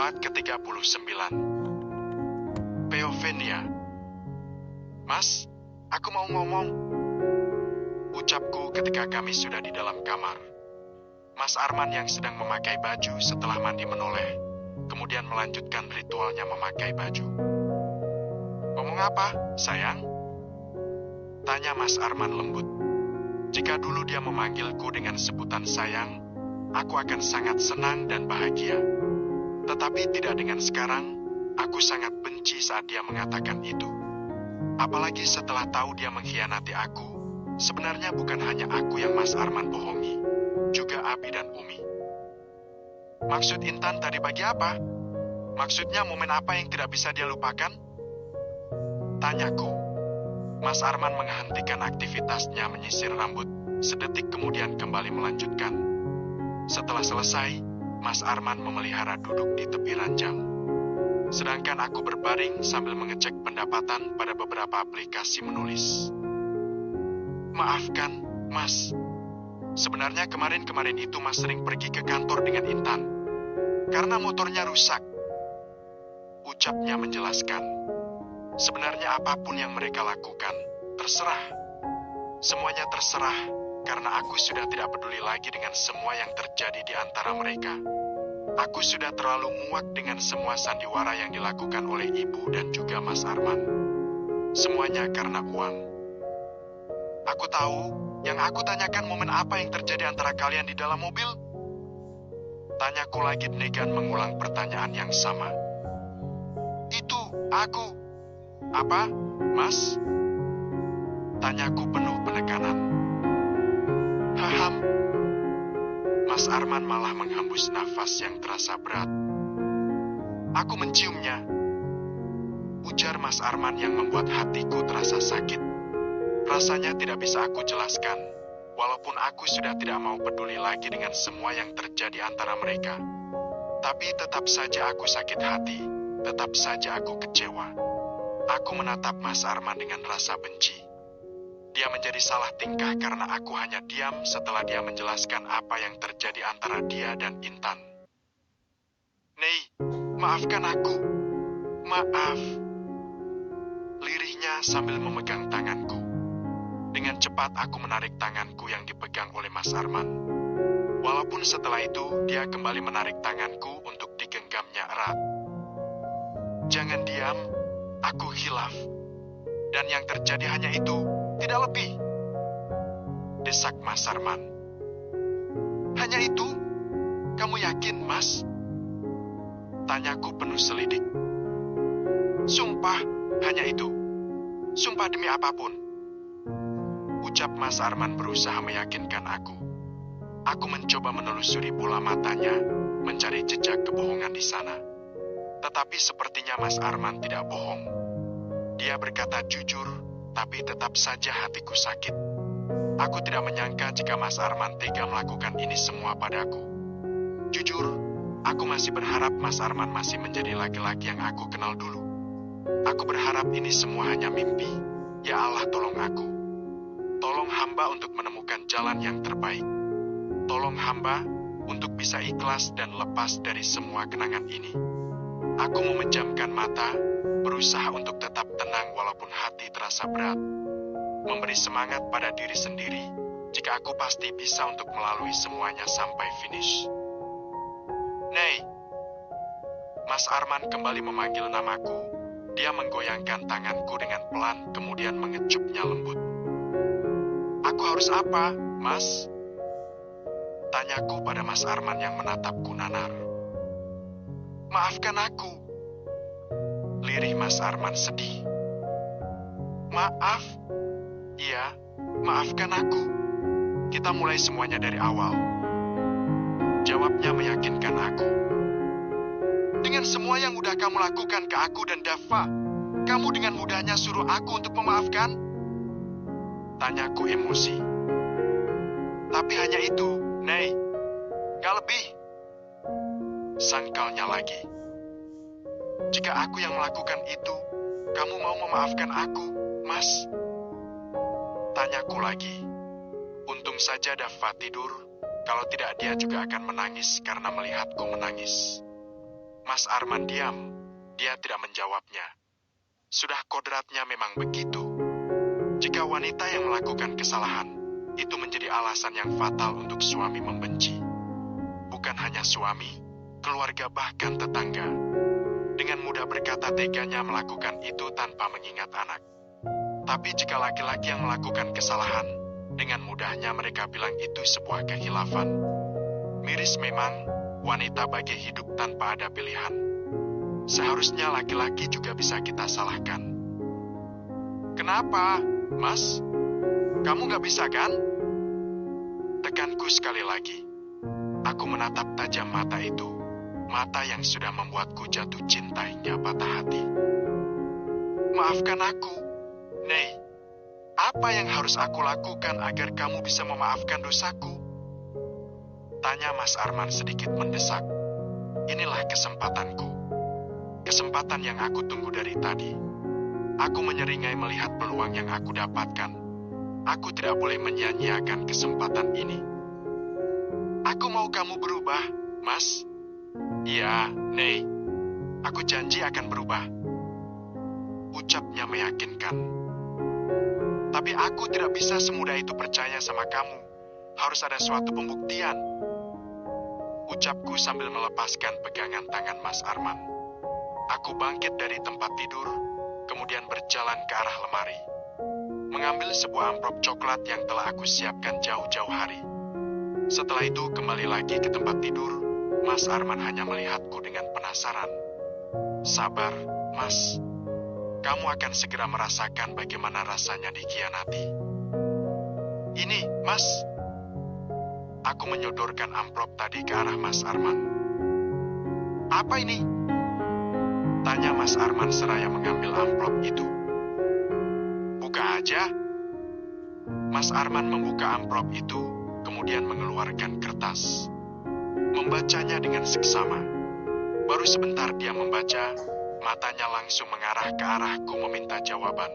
Part ke-39. Peovenia. Mas, aku mau ngomong. Ucapku ketika kami sudah di dalam kamar. Mas Arman yang sedang memakai baju setelah mandi menoleh, kemudian melanjutkan ritualnya memakai baju. Ngomong apa, sayang? Tanya Mas Arman lembut. Jika dulu dia memanggilku dengan sebutan sayang, aku akan sangat senang dan bahagia. Tetapi tidak dengan sekarang, aku sangat benci saat dia mengatakan itu. Apalagi setelah tahu dia mengkhianati aku, sebenarnya bukan hanya aku yang Mas Arman bohongi, juga Abi dan Umi. Maksud Intan tadi pagi apa? Maksudnya momen apa yang tidak bisa dia lupakan? Tanyaku. Mas Arman menghentikan aktivitasnya menyisir rambut, sedetik kemudian kembali melanjutkan. Setelah selesai, Mas Arman memelihara duduk di tepi ranjang. Sedangkan aku berbaring sambil mengecek pendapatan pada beberapa aplikasi menulis. Maafkan, Mas. Sebenarnya kemarin-kemarin itu Mas sering pergi ke kantor dengan Intan. Karena motornya rusak. Ucapnya menjelaskan. Sebenarnya apapun yang mereka lakukan, terserah. Semuanya terserah, karena aku sudah tidak peduli lagi dengan semua yang terjadi di antara mereka. Aku sudah terlalu muak dengan semua sandiwara yang dilakukan oleh ibu dan juga Mas Arman. Semuanya karena uang. Aku tahu, yang aku tanyakan momen apa yang terjadi antara kalian di dalam mobil? Tanyaku lagi dengan mengulang pertanyaan yang sama. Itu, aku. Apa, Mas? Tanyaku penuh penekanan. Haham. Mas Arman malah menghembus nafas yang terasa berat. Aku menciumnya. Ujar Mas Arman yang membuat hatiku terasa sakit. Rasanya tidak bisa aku jelaskan, walaupun aku sudah tidak mau peduli lagi dengan semua yang terjadi antara mereka. Tapi tetap saja aku sakit hati, tetap saja aku kecewa. Aku menatap Mas Arman dengan rasa benci. Dia menjadi salah tingkah karena aku hanya diam setelah dia menjelaskan apa yang terjadi antara dia dan Intan. Nei, maafkan aku. Maaf. Lirihnya sambil memegang tanganku. Dengan cepat aku menarik tanganku yang dipegang oleh Mas Arman. Walaupun setelah itu dia kembali menarik tanganku untuk digenggamnya erat. Jangan diam. Aku hilaf, dan yang terjadi hanya itu, tidak lebih. Desak Mas Arman. Hanya itu? Kamu yakin, Mas? Tanyaku penuh selidik. Sumpah, hanya itu. Sumpah demi apapun. Ucap Mas Arman berusaha meyakinkan aku. Aku mencoba menelusuri bola matanya, mencari jejak kebohongan di sana. Tetapi sepertinya Mas Arman tidak bohong. Dia berkata jujur, tapi tetap saja hatiku sakit. Aku tidak menyangka jika Mas Arman tega melakukan ini semua padaku. Jujur, aku masih berharap Mas Arman masih menjadi laki-laki yang aku kenal dulu. Aku berharap ini semua hanya mimpi. Ya Allah, tolong aku. Tolong hamba untuk menemukan jalan yang terbaik. Tolong hamba untuk bisa ikhlas dan lepas dari semua kenangan ini. Aku memejamkan mata, berusaha untuk tetap tenang walaupun hati terasa berat. Memberi semangat pada diri sendiri, jika aku pasti bisa untuk melalui semuanya sampai finish. Nei. Mas Arman kembali memanggil namaku. Dia menggoyangkan tanganku dengan pelan, kemudian mengecupnya lembut. Aku harus apa, Mas? Tanyaku pada Mas Arman yang menatapku nanar. Maafkan aku. Lirih Mas Arman sedih. Maaf? Iya, maafkan aku. Kita mulai semuanya dari awal. Jawabnya meyakinkan aku. Dengan semua yang udah kamu lakukan ke aku dan Dava, kamu dengan mudahnya suruh aku untuk memaafkan? Tanyaku emosi. Tapi hanya itu, Nei. Gak lebih. Sangkalnya lagi. Jika aku yang melakukan itu, kamu mau memaafkan aku, Mas? Tanyaku lagi. Untung saja Dava tidur, kalau tidak dia juga akan menangis karena melihatku menangis. Mas Arman diam. Dia tidak menjawabnya. Sudah kodratnya memang begitu. Jika wanita yang melakukan kesalahan, itu menjadi alasan yang fatal untuk suami membenci. Bukan hanya suami, keluarga bahkan tetangga. Dengan mudah berkata teganya melakukan itu tanpa mengingat anak. Tapi jika laki-laki yang melakukan kesalahan, dengan mudahnya mereka bilang itu sebuah kehilafan. Miris memang, wanita bagai hidup tanpa ada pilihan. Seharusnya laki-laki juga bisa kita salahkan. Kenapa, Mas? Kamu gak bisa kan? Tekanku sekali lagi. Aku menatap tajam mata itu. Mata yang sudah membuatku jatuh cinta hingga patah hati. Maafkan aku, Nei. Apa yang harus aku lakukan agar kamu bisa memaafkan dosaku? Tanya Mas Arman sedikit mendesak. Inilah kesempatanku. Kesempatan yang aku tunggu dari tadi. Aku menyeringai melihat peluang yang aku dapatkan. Aku tidak boleh menyia-nyiakan kesempatan ini. Aku mau kamu berubah, Mas. Iya, Nei. Aku janji akan berubah. Ucapnya meyakinkan. Tapi aku tidak bisa semudah itu percaya sama kamu. Harus ada suatu pembuktian. Ucapku sambil melepaskan pegangan tangan Mas Arman. Aku bangkit dari tempat tidur, kemudian berjalan ke arah lemari. Mengambil sebuah amplop coklat yang telah aku siapkan jauh-jauh hari. Setelah itu kembali lagi ke tempat tidur, Mas Arman hanya melihatku dengan penasaran. Sabar, Mas. Kamu akan segera merasakan bagaimana rasanya dikhianati. Ini, Mas. Aku menyodorkan amplop tadi ke arah Mas Arman. Apa ini? Tanya Mas Arman seraya mengambil amplop itu. Buka aja. Mas Arman membuka amplop itu, kemudian mengeluarkan kertas. Membacanya dengan seksama. Baru sebentar dia membaca, matanya langsung mengarah ke arahku meminta jawaban.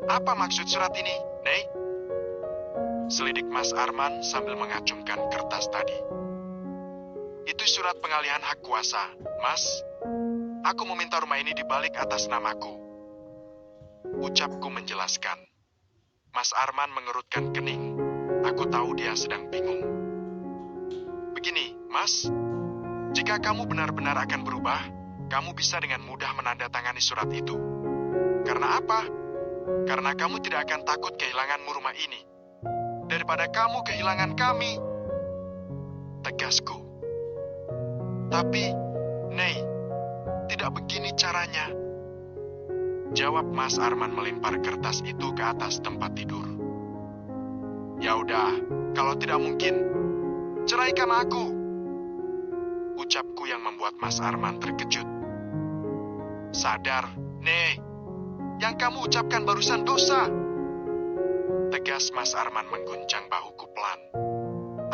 Apa maksud surat ini, Nei? Selidik Mas Arman sambil mengacungkan kertas tadi. Itu surat pengalihan hak kuasa, Mas. Aku meminta rumah ini dibalik atas namaku. Ucapku menjelaskan. Mas Arman mengerutkan kening. Aku tahu dia sedang bingung. Begini, Mas. Jika kamu benar-benar akan berubah, kamu bisa dengan mudah menandatangani surat itu. Karena apa? Karena kamu tidak akan takut kehilanganmu rumah ini. Daripada kamu kehilangan kami. Tegasku. Tapi, Nei, tidak begini caranya. Jawab Mas Arman melempar kertas itu ke atas tempat tidur. Ya udah, kalau tidak mungkin, ceraikan aku. Ucapku yang membuat Mas Arman terkejut. Sadar, Nei, yang kamu ucapkan barusan dosa. Tegas Mas Arman mengguncang bahuku pelan.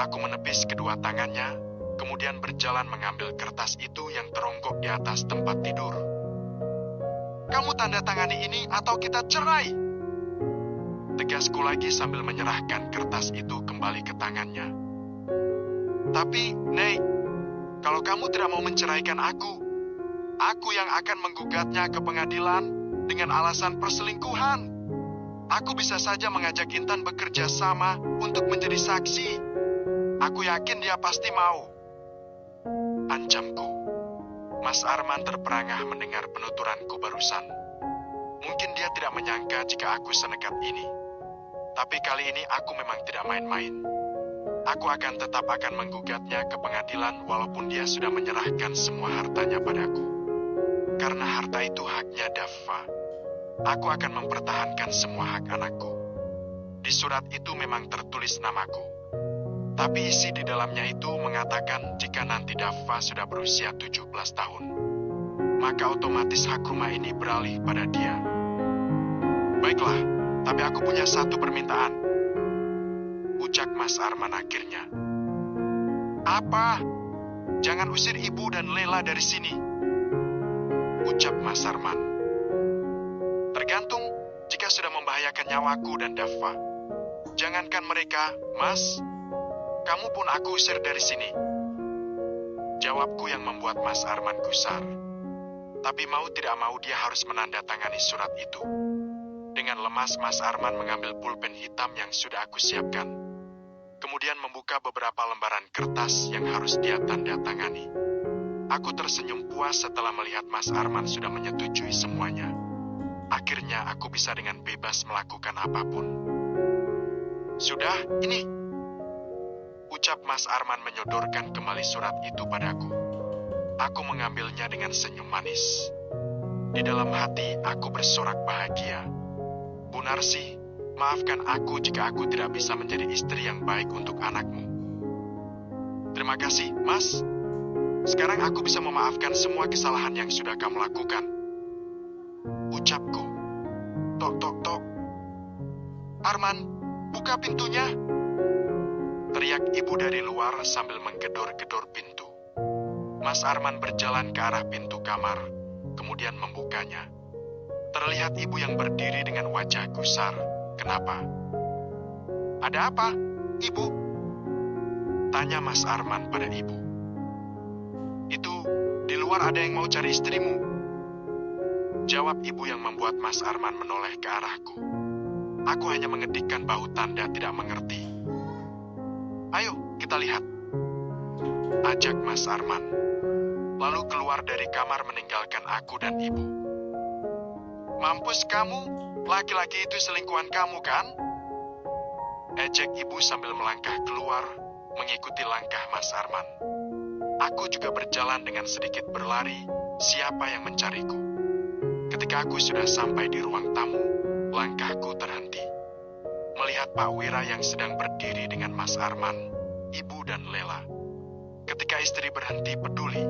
Aku menepis kedua tangannya, kemudian berjalan mengambil kertas itu yang teronggok di atas tempat tidur. Kamu tanda tangani ini atau kita cerai? Tegasku lagi sambil menyerahkan kertas itu kembali ke tangannya. Tapi, Nei, kalau kamu tidak mau menceraikan aku yang akan menggugatnya ke pengadilan dengan alasan perselingkuhan. Aku bisa saja mengajak Intan bekerja sama untuk menjadi saksi. Aku yakin dia pasti mau. Ancamku. Mas Arman terperangah mendengar penuturanku barusan. Mungkin dia tidak menyangka jika aku senekat ini. Tapi kali ini aku memang tidak main-main. Aku akan tetap menggugatnya ke pengadilan walaupun dia sudah menyerahkan semua hartanya padaku. Karena harta itu haknya Daffa. Aku akan mempertahankan semua hak anakku. Di surat itu memang tertulis namaku. Tapi isi di dalamnya itu mengatakan jika nanti Daffa sudah berusia 17 tahun, maka otomatis hak rumah ini beralih pada dia. Baiklah, tapi aku punya satu permintaan. Ucap Mas Arman akhirnya. Apa? Jangan usir ibu dan Lela dari sini. Ucap Mas Arman. Tergantung jika sudah membahayakan nyawaku dan Daffa. Jangankan mereka, Mas. Kamu pun aku usir dari sini. Jawabku yang membuat Mas Arman gusar. Tapi mau tidak mau dia harus menandatangani surat itu. Dengan lemas Mas Arman mengambil pulpen hitam yang sudah aku siapkan. Kemudian membuka beberapa lembaran kertas yang harus dia tanda tangani. Aku tersenyum puas setelah melihat Mas Arman sudah menyetujui semuanya. Akhirnya aku bisa dengan bebas melakukan apapun. Sudah, ini. Ucap Mas Arman menyodorkan kembali surat itu padaku. Aku mengambilnya dengan senyum manis. Di dalam hati aku bersorak bahagia. Bu Narsi, maafkan aku jika aku tidak bisa menjadi istri yang baik untuk anakmu. Terima kasih, Mas. Sekarang aku bisa memaafkan semua kesalahan yang sudah kamu lakukan. Ucapku. Tok, tok, tok. Arman, buka pintunya. Teriak ibu dari luar sambil menggedor-gedor pintu. Mas Arman berjalan ke arah pintu kamar, kemudian membukanya. Terlihat ibu yang berdiri dengan wajah gusar. Kenapa? Ada apa, ibu? Tanya Mas Arman pada ibu. Itu, di luar ada yang mau cari istrimu. Jawab ibu yang membuat Mas Arman menoleh ke arahku. Aku hanya mengedikkan bahu tanda tidak mengerti. Ayo, kita lihat. Ajak Mas Arman. Lalu keluar dari kamar meninggalkan aku dan ibu. Mampus kamu, laki-laki itu selingkuhan kamu kan? Ejek ibu sambil melangkah keluar, mengikuti langkah Mas Arman. Aku juga berjalan dengan sedikit berlari, siapa yang mencariku. Ketika aku sudah sampai di ruang tamu, langkahku terhenti. Melihat Pak Wira yang sedang berdiri dengan Mas Arman, ibu dan Lela. Ketika istri berhenti peduli,